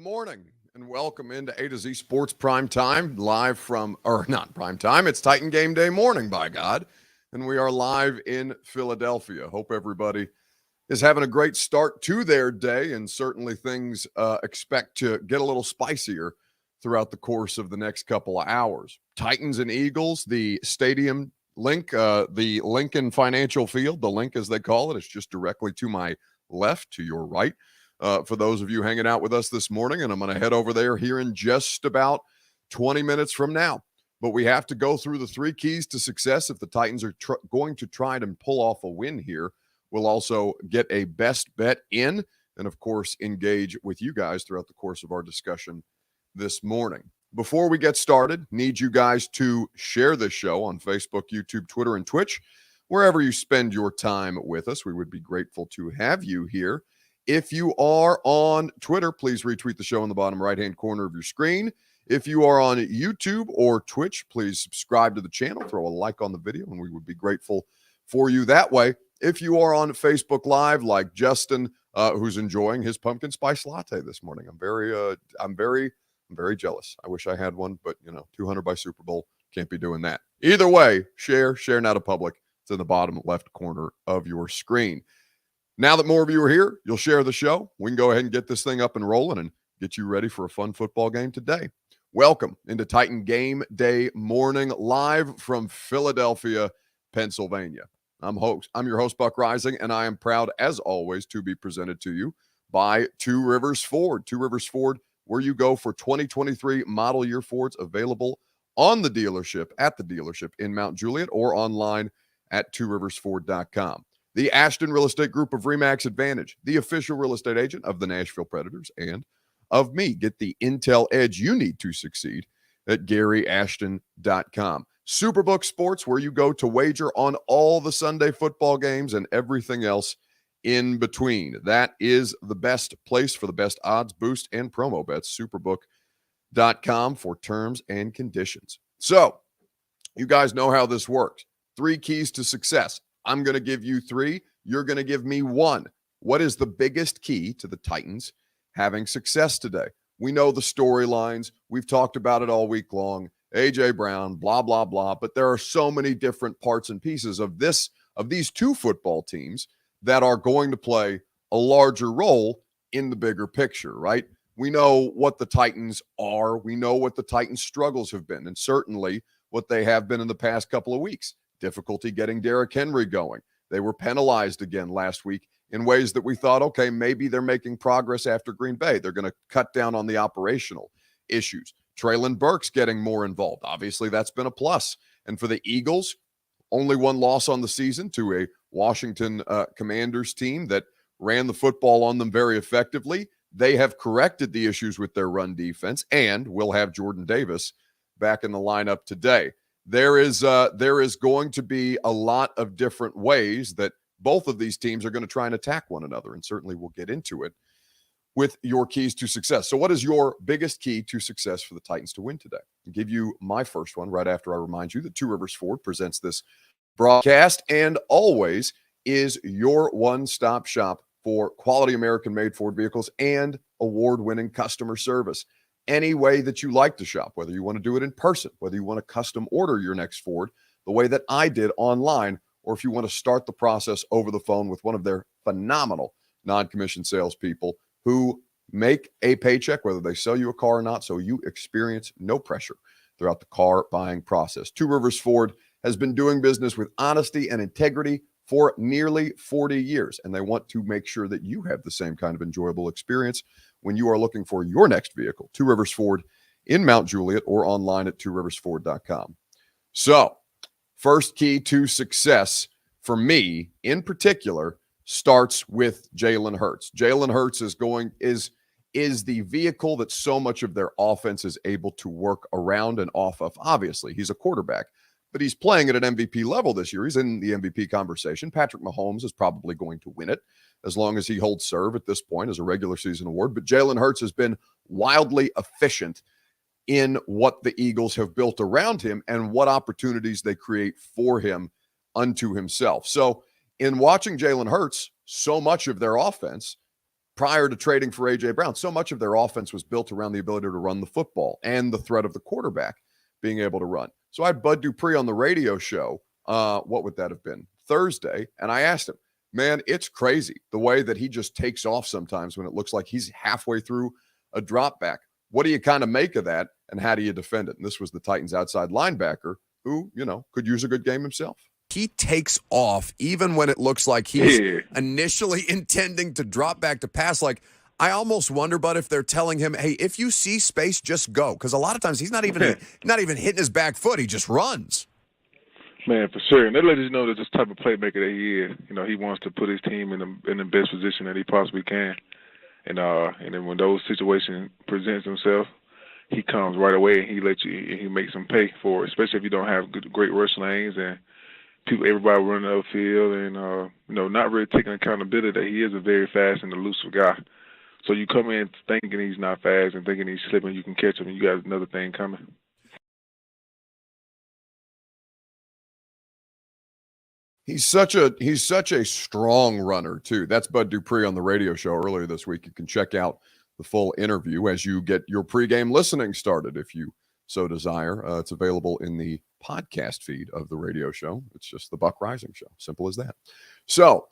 morning and welcome into A to Z Sports Prime Time, live from, or not Prime Time, it's Titan Game Day morning, by God. And we are live in Philadelphia. Hope everybody is having a great start to their day, and certainly things expect to get a little spicier throughout the course of the next couple of hours. Titans and Eagles, the stadium link, the Lincoln Financial Field, the link as they call it, is just directly to my left, to your right. For those of you hanging out with us this morning, and I'm going to head over there here in just about 20 minutes from now. But we have to go through the three keys to success if the Titans are going to try and pull off a win here. We'll also get a best bet in and, of course, engage with you guys throughout the course of our discussion this morning. Before we get started, need you guys to share this show on Facebook, YouTube, Twitter, and Twitch. Wherever you spend your time with us, we would be grateful to have you here. If you are on Twitter, please retweet the show in the bottom right-hand corner of your screen. If you are on YouTube or Twitch, please subscribe to the channel, throw a like on the video, and we would be grateful for you that way. If you are on Facebook Live, like Justin, who's enjoying his pumpkin spice latte this morning, I'm very jealous. I wish I had one, but 200 by Super Bowl, can't be doing that. Either way, share now to public. It's in the bottom left corner of your screen. Now that more of you are here, you'll share the show. We can go ahead and get this thing up and rolling and get you ready for a fun football game today. Welcome into Titan Game Day morning, live from Philadelphia, Pennsylvania. I'm your host, Buck Rising, and I am proud, as always, to be presented to you by Two Rivers Ford. Two Rivers Ford, where you go for 2023 model year Fords, available on the dealership, at the dealership in Mount Juliet, or online at tworiversford.com. The Ashton Real Estate Group of RE/MAX Advantage, the official real estate agent of the Nashville Predators and of me. Get the intel edge you need to succeed at GaryAshton.com. Superbook Sports, where you go to wager on all the Sunday football games and everything else in between. That is the best place for the best odds, boost, and promo bets. Superbook.com for terms and conditions. So, you guys know how this works. Three keys to success. I'm going to give you three. You're going to give me one. What is the biggest key to the Titans having success today? We know the storylines. We've talked about it all week long. A.J. Brown, blah, blah, blah. But there are so many different parts and pieces of these two football teams that are going to play a larger role in the bigger picture, right? We know what the Titans are. We know what the Titans' struggles have been, and certainly what they have been in the past couple of weeks. Difficulty getting Derrick Henry going. They were penalized again last week in ways that we thought, okay, maybe they're making progress after Green Bay. They're going to cut down on the operational issues. Treylon Burks getting more involved. Obviously, that's been a plus. And for the Eagles, only one loss on the season to a Washington Commanders team that ran the football on them very effectively. They have corrected the issues with their run defense and will have Jordan Davis back in the lineup today. There is going to be a lot of different ways that both of these teams are going to try and attack one another, and certainly we'll get into it with your keys to success. So what is your biggest key to success for the Titans to win today? I'll give you my first one right after I remind you that Two Rivers Ford presents this broadcast and always is your one-stop shop for quality American-made Ford vehicles and award-winning customer service. Any way that you like to shop, whether you want to do it in person, whether you want to custom order your next Ford the way that I did online, or if you want to start the process over the phone with one of their phenomenal non-commissioned salespeople who make a paycheck, whether they sell you a car or not, so you experience no pressure throughout the car buying process. Two Rivers Ford has been doing business with honesty and integrity for nearly 40 years, and they want to make sure that you have the same kind of enjoyable experience when you are looking for your next vehicle. Two Rivers Ford in Mount Juliet or online at tworiversford.com. So, first key to success for me in particular starts with Jalen Hurts. Jalen Hurts is the vehicle that so much of their offense is able to work around and off of. Obviously, he's a quarterback, but he's playing at an MVP level this year. He's in the MVP conversation. Patrick Mahomes is probably going to win it as long as he holds serve at this point as a regular season award. But Jalen Hurts has been wildly efficient in what the Eagles have built around him and what opportunities they create for him unto himself. So in watching Jalen Hurts, so much of their offense prior to trading for A.J. Brown, so much of their offense was built around the ability to run the football and the threat of the quarterback being able to run. So I had Bud Dupree on the radio show. What would that have been? Thursday. And I asked him, man, it's crazy the way that he just takes off sometimes when it looks like he's halfway through a drop back. What do you kind of make of that, and how do you defend it? And this was the Titans outside linebacker who, could use a good game himself. He takes off even when it looks like he's initially intending to drop back to pass. Like, I almost wonder, but if they're telling him, hey, if you see space, just go. Because a lot of times he's not even hitting his back foot. He just runs. Man, for sure. And they let us know that this type of playmaker that he is. He wants to put his team in the best position that he possibly can. And then when those situations presents themselves, he comes right away and he makes them pay for it, especially if you don't have great rush lanes and everybody running the field and not really taking accountability that he is a very fast and elusive guy. So you come in thinking he's not fast and thinking he's slipping, you can catch him, and you got another thing coming. He's such a strong runner too. That's Bud Dupree on the radio show earlier this week. You can check out the full interview as you get your pregame listening started, if you so desire. It's available in the podcast feed of the radio show. It's just the Buck Rising Show. Simple as that. So,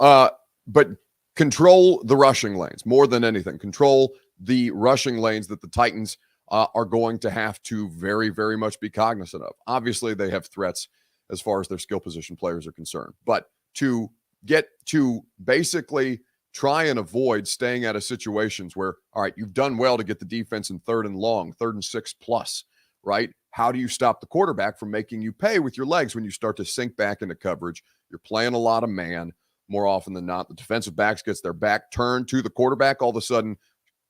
but control the rushing lanes more than anything. Control the rushing lanes that the Titans are going to have to very, very much be cognizant of. Obviously, they have threats as far as their skill position players are concerned. But to get to basically try and avoid staying out of situations where, all right, you've done well to get the defense in 3rd and long, 3rd and 6+, right? How do you stop the quarterback from making you pay with your legs when you start to sink back into coverage? You're playing a lot of man more often than not. The defensive backs gets their back turned to the quarterback. All of a sudden,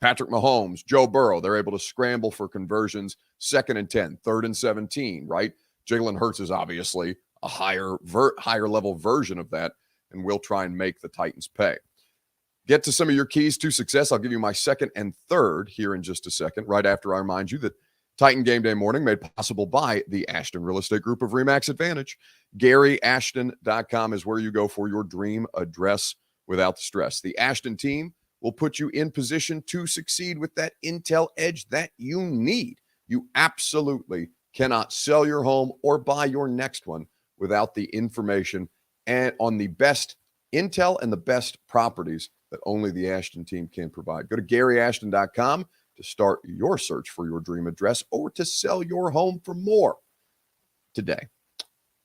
Patrick Mahomes, Joe Burrow, they're able to scramble for conversions, 2nd and 10, 3rd and 17, right? Jalen Hurts is obviously a higher level version of that, and we'll try and make the Titans pay. Get to some of your keys to success. I'll give you my 2nd and 3rd here in just a second, right after I remind you that Titan Game Day Morning made possible by the Ashton Real Estate Group of RE/MAX Advantage. GaryAshton.com is where you go for your dream address without the stress. The Ashton team will put you in position to succeed with that intel edge that you need. You absolutely cannot sell your home or buy your next one without the information and on the best intel and the best properties that only the Ashton team can provide. Go to GaryAshton.com to start your search for your dream address or to sell your home for more today.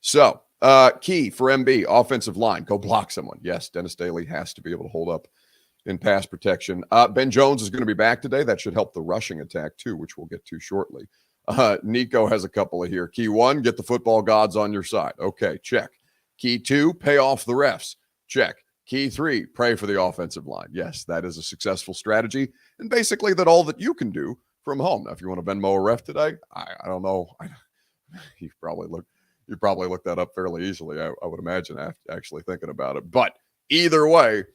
So, key for MB, offensive line, go block someone. Yes, Dennis Daly has to be able to hold up in pass protection. Ben Jones is going to be back today. That should help the rushing attack too, which we'll get to shortly. Nico has a couple of here. Key 1, get the football gods on your side. Okay, check. Key 2, pay off the refs. Check. Key 3, pray for the offensive line. Yes, that is a successful strategy, and basically that all that you can do from home. Now, if you want to Venmo a ref today, I don't know. You probably looked that up fairly easily, I would imagine, after actually thinking about it. But either way,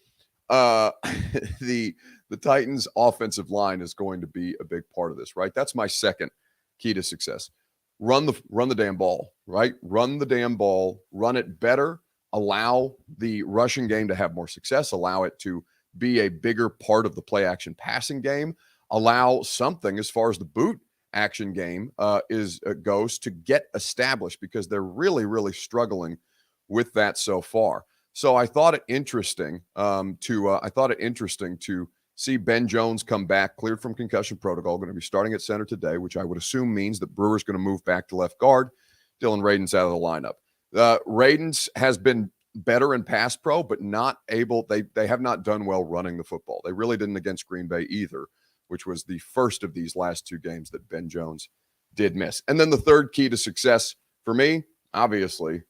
the Titans' offensive line is going to be a big part of this, right? That's my 2nd key to success. Run the damn ball, right? Run the damn ball. Run it better. Allow the rushing game to have more success. Allow it to be a bigger part of the play action passing game. Allow something as far as the boot action game goes to get established, because they're really, really struggling with that so far. So I thought it interesting to see Ben Jones come back, cleared from concussion protocol, going to be starting at center today, which I would assume means that Brewer's going to move back to left guard. Dylan Radins out of the lineup. Radins has been better in pass pro, but not able. They have not done well running the football. They really didn't against Green Bay either, which was the first of these last 2 games that Ben Jones did miss. And then the 3rd key to success for me, obviously,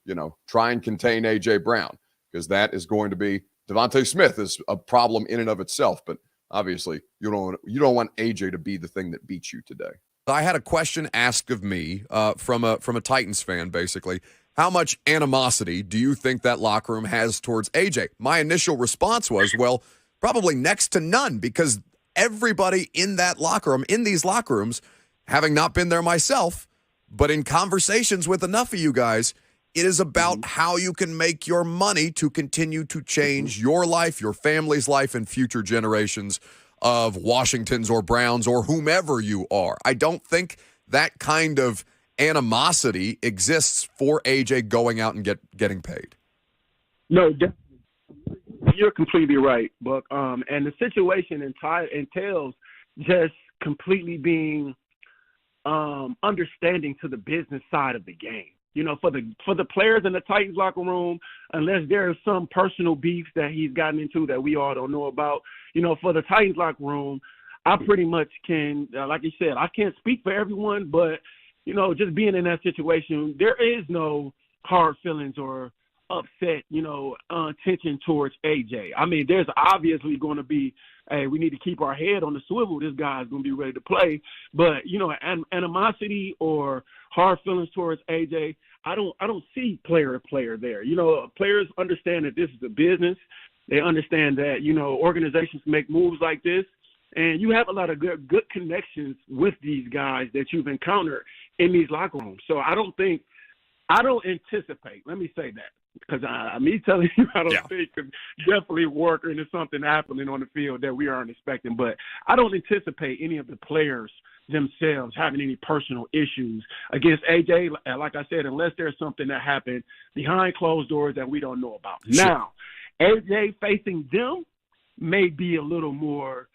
try and contain A.J. Brown, because that is going to be Devontae Smith is a problem in and of itself, but obviously you don't want A.J. to be the thing that beats you today. I had a question asked of me from a Titans fan, basically. How much animosity do you think that locker room has towards A.J.? My initial response was, well, probably next to none, because everybody in that locker room, in these locker rooms, having not been there myself, but in conversations with enough of you guys, it is about how you can make your money to continue to change your life, your family's life, and future generations of Washington's or Browns or whomever you are. I don't think that kind of animosity exists for AJ going out and getting paid. No, you're completely right, Buck. And the situation entails just completely being understanding to the business side of the game. For the players in the Titans locker room, unless there is some personal beef that he's gotten into that we all don't know about, for the Titans locker room, I pretty much can, like you said, I can't speak for everyone, but, just being in that situation, there is no hard feelings or upset, tension towards AJ. I mean, there's obviously going to be, hey, we need to keep our head on the swivel. This guy's going to be ready to play. But, animosity or hard feelings towards AJ, I don't see player to player there. Players understand that this is a business. They understand that, organizations make moves like this. And you have a lot of good connections with these guys that you've encountered in these locker rooms. So I don't anticipate, let me say that, because me telling you I don't think could definitely work into something happening on the field that we aren't expecting. But I don't anticipate any of the players themselves having any personal issues against AJ, like I said, unless there's something that happened behind closed doors that we don't know about. Sure. Now, AJ facing them may be a little more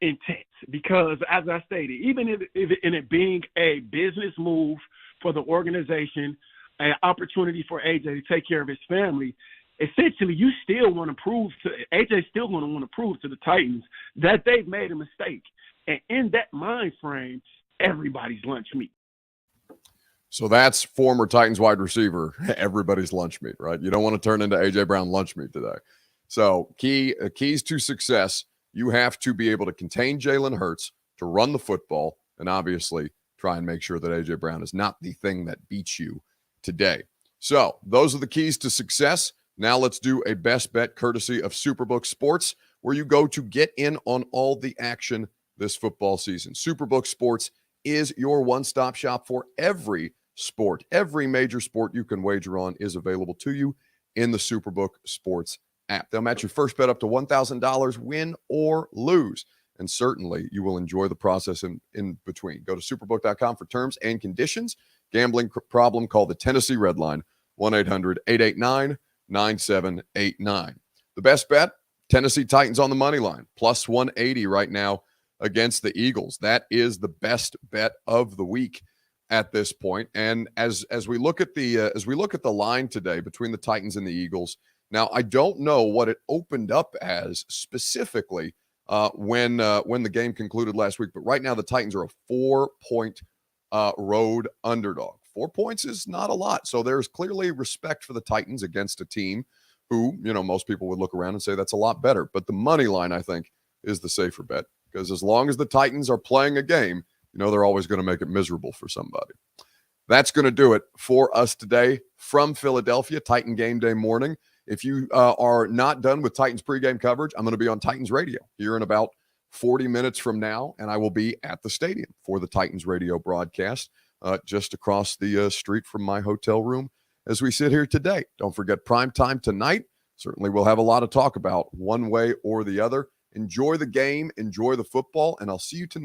intense because, as I stated, even if it being a business move for the organization, an opportunity for AJ to take care of his family, essentially you still want to prove to AJ still going to want to prove to the Titans that they've made a mistake. And in that mind frame, everybody's lunch meat. So that's former Titans wide receiver, everybody's lunch meat, right? You don't want to turn into AJ Brown lunch meat today. So keys to success, you have to be able to contain Jalen Hurts, to run the football, and obviously try and make sure that AJ Brown is not the thing that beats you today. So those are the keys to success. Now let's do a best bet courtesy of Superbook Sports, where you go to get in on all the action this football season. Superbook Sports is your one-stop shop for every sport. Every major sport you can wager on is available to you in the Superbook Sports app. They'll match your first bet up to $1,000, win or lose. And certainly you will enjoy the process in between. Go to superbook.com for terms and conditions. Gambling problem, call the Tennessee Red Line, 1-800-889-9789. The best bet, Tennessee Titans on the money line, plus 180 right now against the Eagles. That is the best bet of the week at this point. And as we look at the line today between the Titans and the Eagles, now I don't know what it opened up as specifically when the game concluded last week, but right now the Titans are a 4-point road underdog. 4 points is not a lot. So there's clearly respect for the Titans against a team who, most people would look around and say that's a lot better. But the money line, I think, is the safer bet, because as long as the Titans are playing a game, they're always going to make it miserable for somebody. That's going to do it for us today from Philadelphia, Titan Game Day morning. If you are not done with Titans pregame coverage, I'm going to be on Titans Radio here in about 40 minutes from now, and I will be at the stadium for the Titans radio broadcast just across the street from my hotel room as we sit here today. Don't forget prime time tonight. Certainly we'll have a lot of talk about one way or the other. Enjoy the game, enjoy the football, and I'll see you tonight.